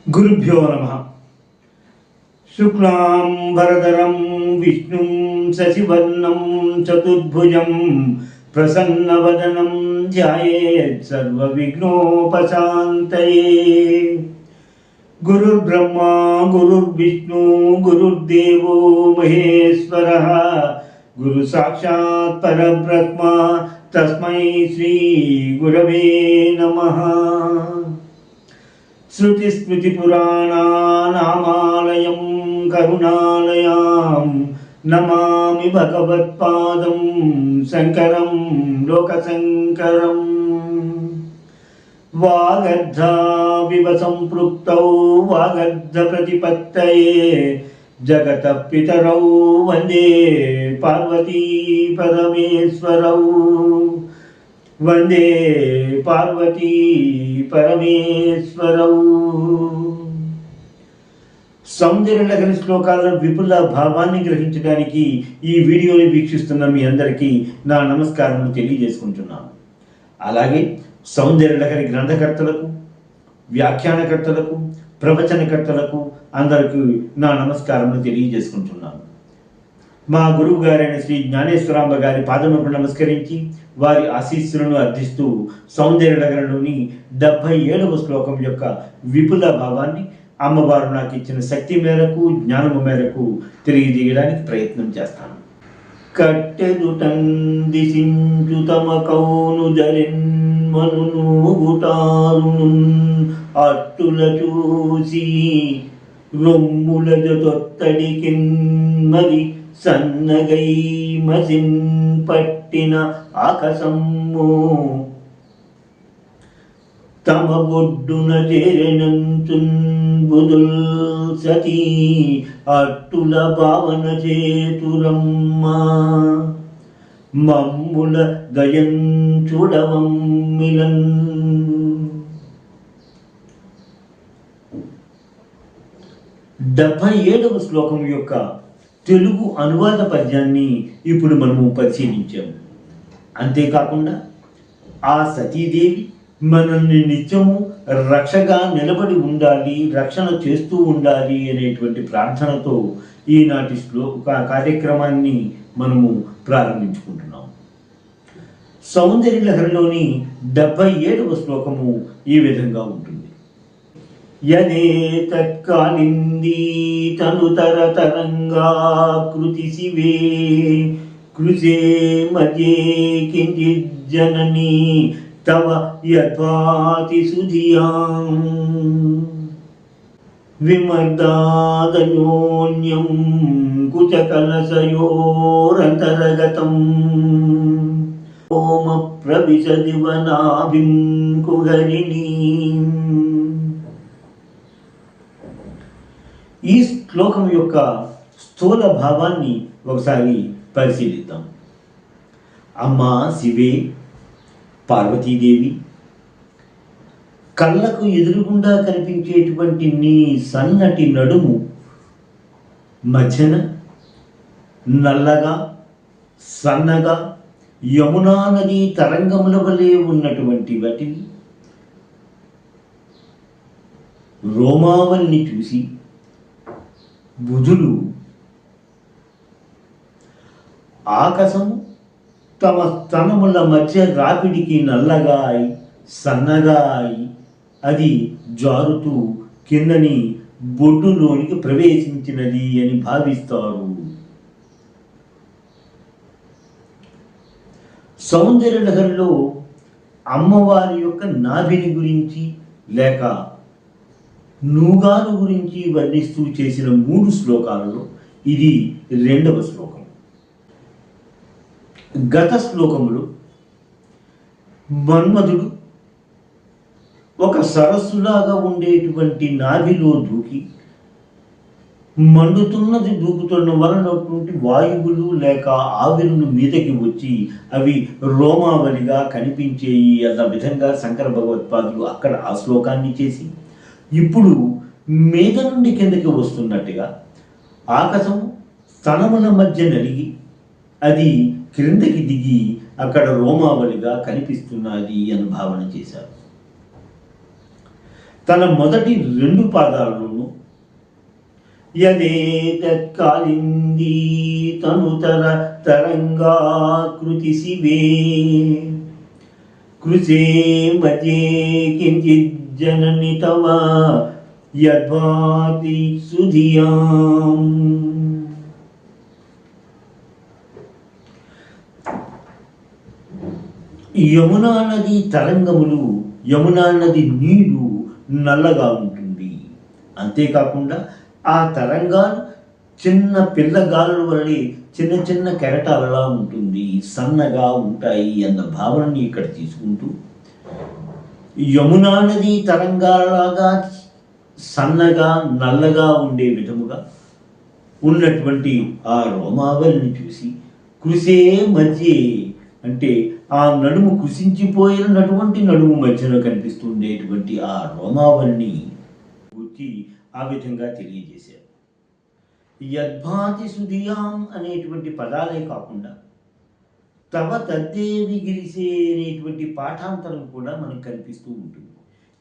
గురుభ్యో నమః. శుక్లాంబరధరం విష్ణుం శశివర్ణం చతుర్భుజం ప్రసన్నవదనం ధ్యాయేత్ సర్వవిఘ్నోపశాంతయే. గురుర్బ్రహ్మా గురుర్విష్ణు గురుర్దేవో మహేశ్వరః గురు సాక్షాత్ పరబ్రహ్మ తస్మై శ్రీ గురవే నమః. శృతిస్మృతిపురాణానామాలయం కరుణాలయాం నమామి భగవత్పాదం శంకరం లోకశంకరం. వాగర్ధావివ సంపృక్తౌ వాగర్ధ ప్రతిపత్తయే జగతః పితరౌ వందే పార్వతీ పరమేశ్వరౌ. వందే పార్వతీ పరమేశ్వరౌ. సౌందర్యలహరి శ్లోకాల విపుల భావాన్ని గ్రహించడానికి ఈ వీడియోని వీక్షిస్తున్న మీ అందరికీ నా నమస్కారం తెలియజేసుకుంటున్నాను. అలాగే సౌందర్యలహరి గ్రంథకర్తలకు, వ్యాఖ్యానకర్తలకు, ప్రవచనకర్తలకు అందరికీ నా నమస్కారం తెలియజేసుకుంటున్నాను. మా గురువు గారైన శ్రీ జ్ఞానేశ్వరాంబ గారి పాదములకు నమస్కరించి వారి ఆశీస్సులను అర్థిస్తూ సౌందర్యలహరిలోని 77వ శ్లోకం యొక్క విపుల భావాన్ని అమ్మవారు నాకు ఇచ్చిన శక్తి మేరకు, జ్ఞానము మేరకు తెలియజేయడానికి ప్రయత్నం చేస్తాను. కట్టెదుటందిసించు తమ కౌను జరెన్మనుగుటారును అట్టుల చూసి రొమ్ముల జొత్తడికిన్మది సన్నగై మసిన్ పట్టిన ఆకాశము తమ బొడ్డున చేరెనంచున్ బుదుల్ సతీ అట్టుల భావన చేతురమ్మ మమ్ముల దయం చూడవమ్మిలన్. 77వ శ్లోకం యొక్క తెలుగు అనువాద పద్యాన్ని ఇప్పుడు మనము పరిశీలించాము. అంతేకాకుండా ఆ సతీదేవి మనల్ని నిత్యము రక్షగా నిలబడి ఉండాలి, రక్షణ చేస్తూ ఉండాలి అనేటువంటి ప్రార్థనతో ఈనాటి కార్యక్రమాన్ని మనము ప్రారంభించుకుంటున్నాము. సౌందర్యలహరిలోని 77వ శ్లోకము ఈ విధంగా ఉంటుంది. యదే తత్కాలిందీ తనుతర తరంగాకృతి శివే కృషే మధ్యే కించిజ్జననీ తవ యద్వాతి సుధియాం విమర్దాదయోన్యం కుచకలశయోరంతరగతం ఓమ ప్రవిశదివనాభిం కుహరిణీం. ఈ శ్లోకం యొక్క స్థూల భావాన్ని ఒకసారి పరిశీలిద్దాం. అమ్మా శివే, పార్వతీదేవి, కళ్ళకు ఎదురుగుండా కనిపించేటువంటి నీ సన్నటి నడుము మధ్యన నల్లగా సన్నగా యమునా నది తరంగముల వలె ఉన్నటువంటి వాటిని రోమావల్ని చూసి బుధులు ఆకాశము తమ స్తనముల మధ్య రాపిడికి నల్లగా అయి సన్నగా అయి అది జారుతూ కిందని బొడ్డులోనికి ప్రవేశించినది అని భావిస్తారు. సౌందర్యలహరిలో అమ్మవారి యొక్క నాభిని గురించి లేక నూగాను గురించి వర్ణిస్తూ చేసిన 3 శ్లోకాలలో ఇది 2వ శ్లోకం. గత శ్లోకములో మన్మధుడు ఒక సరస్సులాగా ఉండేటువంటి నాభిలో దూకి మండుతున్నది దూకుతున్న వలనటువంటి వాయువులు లేక ఆవిరులు మీదకి వచ్చి అవి రోమావళిగా కనిపించేయి అన్న విధంగా శంకర భగవత్పాదులు అక్కడ ఆ శ్లోకాన్ని చేసి ఇప్పుడు మీద నుండి కిందకి వస్తున్నట్టుగా ఆకాశం స్తనముల మధ్య నలిగి అది క్రిందకి దిగి అక్కడ రోమావళిగా కనిపిస్తున్నది అని భావన చేశారు. తన మొదటి 2 పాదాలలోనూ యదేతత్కాలిందీ తనుతర తరంగాకృతి శివే కృషే మధ్యే కించిజ్జనని తవ యద్భాతి సుధియాం. యమునా నది తరంగములు, యమునా నది నీరు నల్లగా ఉంటుంది. అంతేకాకుండా ఆ తరంగాలు చిన్న పిల్లగాలుల వలె చిన్న చిన్న కెరటాలలా ఉంటుంది, సన్నగా ఉంటాయి అన్న భావనని ఇక్కడ తీసుకుంటూ యమునా నది తరంగాలలాగా సన్నగా నల్లగా ఉండే విధముగా ఉన్నటువంటి ఆ రోమావళిని చూసి కృషే మధ్యే అంటే ఆ నడుము కృషించిపోయినటువంటి నడుము మధ్యలో కనిపిస్తుండేటువంటి ఆ రోమావళిని గుర్తి ఆ విధంగా తెలియజేశారు. యద్భాతి సుధియాం అనేటువంటి పదాలే కాకుండా తవ తద్దేవి గిరిసే అనేటువంటి పాఠాంతరం కూడా మనకు కనిపిస్తూ ఉంటుంది.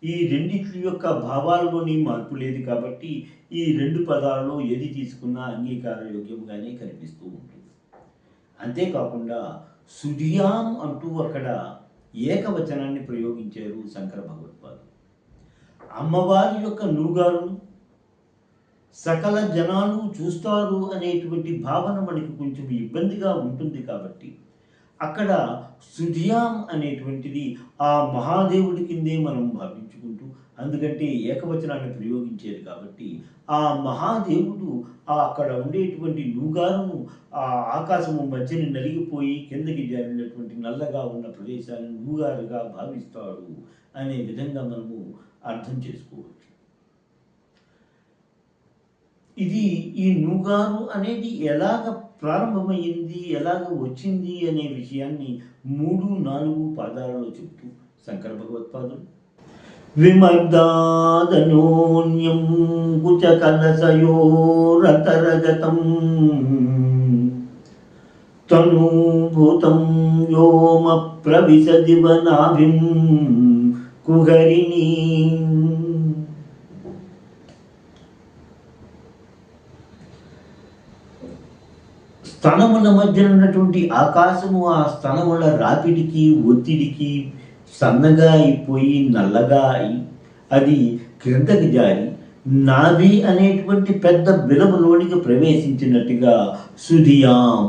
ఈ రెండిటి యొక్క భావాల్లోని మార్పు లేదు కాబట్టి ఈ 2 పదాలలో ఏది తీసుకున్నా అంగీకార యోగ్యముగానే కనిపిస్తూ ఉంటుంది. అంతేకాకుండా సుధియాం అంటూ అక్కడ ఏకవచనాన్ని ప్రయోగించారు శంకర భగవత్పాదులు. అమ్మవారి యొక్క నూగారును సకల జనాలు చూస్తారు అనేటువంటి భావన మనకి కొంచెం ఇబ్బందిగా ఉంటుంది కాబట్టి అక్కడ సుధియాం అనేటువంటిది ఆ మహాదేవుడి కిందే మనం భావించుకుంటూ, అందుకంటే ఏకవచనాన్ని ప్రయోగించేది కాబట్టి ఆ మహాదేవుడు అక్కడ ఉండేటువంటి నూగారును ఆ ఆకాశము మధ్యని నలిగిపోయి కిందకి జారినటువంటి నల్లగా ఉన్న ప్రదేశాన్ని నూగారుగా భావిస్తాడు అనే విధంగా మనము అర్థం చేసుకోవచ్చు. ఇది ఈ నూగారు అనేది ఎలాగ ప్రారంభమైంది, ఎలాగ వచ్చింది అనే విషయాన్ని 3, 4 పాదాలలో చెబుతూ శంకర భగవత్పాదులు విమర్దాదనోన్యం కుచకలసయోరతరగతం తనూభూతం వ్యోమ ప్రవిశదివనాభిం కుహరిణీ. స్తనముల మధ్య ఉన్నటువంటి ఆకాశము ఆ స్తనముల రాపిడికి ఒత్తిడికి సన్నగా అయిపోయి నల్లగా అయి అది క్రిందకి జారి నాభి అనేటువంటి పెద్ద బిలములోనికి ప్రవేశించినట్టుగా సుధియాం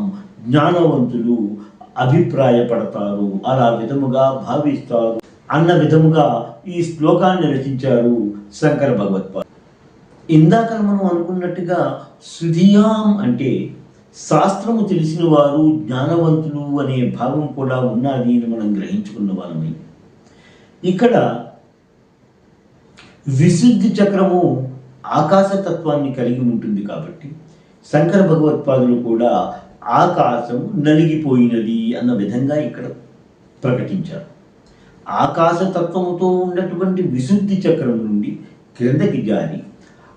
జ్ఞానవంతులు అభిప్రాయపడతారు, అలా విధముగా భావిస్తారు అన్న విధముగా ఈ శ్లోకాన్ని రచించారు శంకర భగవత్పాదులు. ఇందాక మనం అనుకున్నట్టుగా సుధియాం అంటే శాస్త్రము తెలిసిన వారు జ్ఞానవంతులు అనే భావం కూడా ఉన్నది అని మనం గ్రహించుకున్న వాళ్ళని. ఇక్కడ విశుద్ధి చక్రము ఆకాశతత్వాన్ని కలిగి ఉంటుంది కాబట్టి శంకర భగవత్పాదులు కూడా ఆకాశం నలిగిపోయినది అన్న విధంగా ఇక్కడ ప్రకటించారు. ఆకాశతత్వముతో ఉన్నటువంటి విశుద్ధి చక్రం నుండి క్రిందకి జారి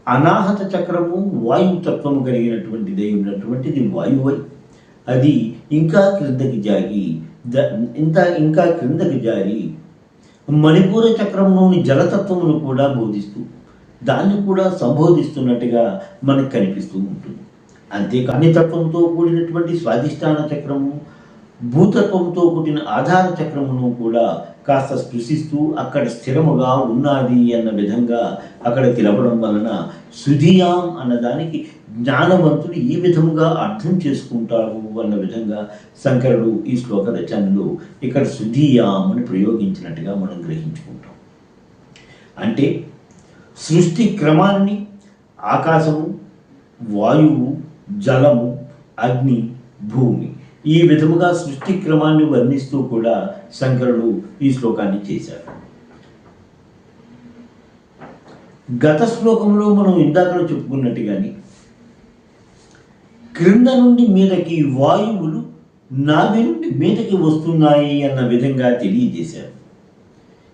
అనాహత చక్రము వాయుతత్వము కలిగినటువంటిది ఉన్నటువంటిది వాయువై అది ఇంకా క్రిందకి జారి మణిపూర చక్రంలోని జలతత్వమును కూడా బోధిస్తూ దాన్ని కూడా సంబోధిస్తున్నట్టుగా మనకు కనిపిస్తూ ఉంటుంది. అంతేకాని తత్వంతో కూడినటువంటి స్వాధిష్టాన చక్రము, భూతత్వంతో కూడిన ఆధార చక్రమును కూడా కాస్త స్పృశిస్తూ అక్కడ స్థిరముగా ఉన్నది అన్న విధంగా అక్కడ తెలపడం వలన సుధియాం అన్నదానికి జ్ఞానవంతులు ఈ విధముగా అర్థం చేసుకుంటారు అన్న విధంగా శంకరుడు ఈ శ్లోక రచనలో ఇక్కడ సుధియాం అని ప్రయోగించినట్టుగా మనం గ్రహించుకుంటాం. అంటే సృష్టి క్రమాన్ని ఆకాశము, వాయువు, జలము, అగ్ని, భూమి ఈ విధముగా సృష్టి క్రమాన్ని వర్ణిస్తూ కూడా శంకరుడు ఈ శ్లోకాన్ని చేశారు. గత శ్లోకంలో మనం ఇందాకలో చెప్పుకున్నట్టుగానే క్రింద నుండి మీదకి వాయువులు నాభి నుండి మీదకి వస్తున్నాయి అన్న విధంగా తెలియజేశారు.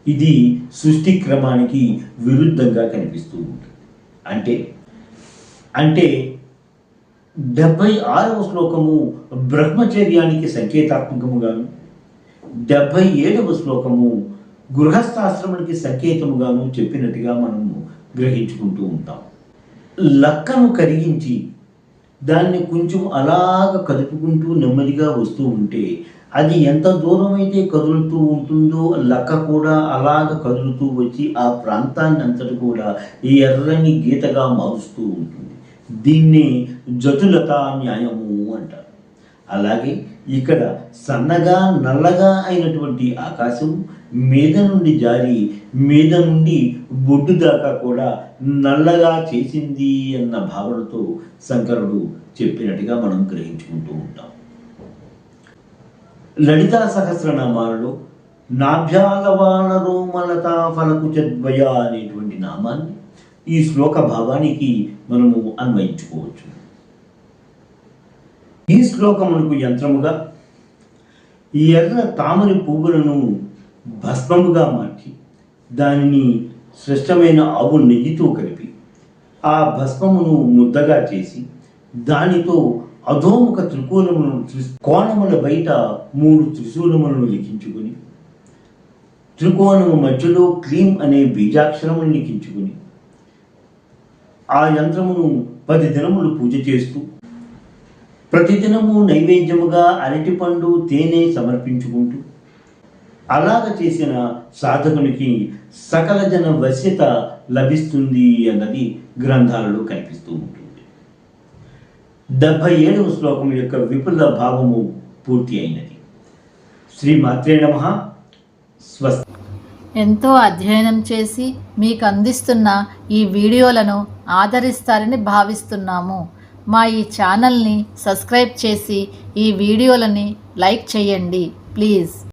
ఇది సృష్టి క్రమానికి విరుద్ధంగా కనిపిస్తూ ఉంటుంది. అంటే 76వ శ్లోకము బ్రహ్మచర్యానికి సంకేతాత్మకముగాను, 77వ శ్లోకము గృహస్థాశ్రమానికి సంకేతముగాను చెప్పినట్టుగా మనము గ్రహించుకుంటూ ఉంటాం. లక్కను కరిగించి దాన్ని కొంచెం అలాగ కదుపుకుంటూ నెమ్మదిగా వస్తూ ఉంటే అది ఎంత దూరం అయితే కదులుతూ ఉంటుందో లక్క కూడా అలాగ కదులుతూ వచ్చి ఆ ప్రాంతాన్ని అంతటి కూడా ఈ ఎర్రని గీతగా మారుస్తూ ఉంటుంది. దీన్ని జటులత న్యాయము అంటారు. అలాగే ఇక్కడ సన్నగా నల్లగా అయినటువంటి ఆకాశం మీద నుండి జారి మీద నుండి బొడ్డు దాకా కూడా నల్లగా చేసింది అన్న భావనతో శంకరుడు చెప్పినట్టుగా మనం గ్రహించుకుంటూ ఉంటాం. లలితా సహస్రనామాలలో నాభ్యాలవాన రోమలతా ఫలకుచద్వయ అనేటువంటి నామాన్ని ఈ శ్లోక భావానికి మనము అన్వయించుకోవచ్చు. ఈ శ్లోకములకు యంత్రముగా ఈ ఎర్ర తామరి పువ్వులను భస్మముగా మార్చి దానిని శ్రేష్టమైన ఆవు నెయ్యితో కలిపి ఆ భస్మమును ముద్దగా చేసి దానితో అధోముఖ త్రికోణములను కోణముల బయట 3 త్రిశూలములను లిఖించుకొని త్రికోణము మధ్యలో క్లీం అనే బీజాక్షరమును లిఖించుకొని ఆ యంత్రమును 10 దినములు పూజ చేస్తూ ప్రతిదినము నైవేద్యముగా అరటిపండు తేనె సమర్పించుకుంటూ అలాగ చేసిన సాధకునికి సకల జన వశ్యత లభిస్తుంది అన్నది గ్రంథాలలో కనిపిస్తూ ఉంటుంది. 77వ శ్లోకం యొక్క విపుల భావము పూర్తి అయినది. శ్రీమాత్రే నమః. స్వస్తి. ఎంతో అధ్యయనం చేసి మీకు అందిస్తున్న ఈ వీడియోలను ఆదరిస్తారని భావిస్తున్నాము. మా ఈ ఛానల్ని సబ్స్క్రైబ్ చేసి ఈ వీడియోలని లైక్ చేయండి ప్లీజ్.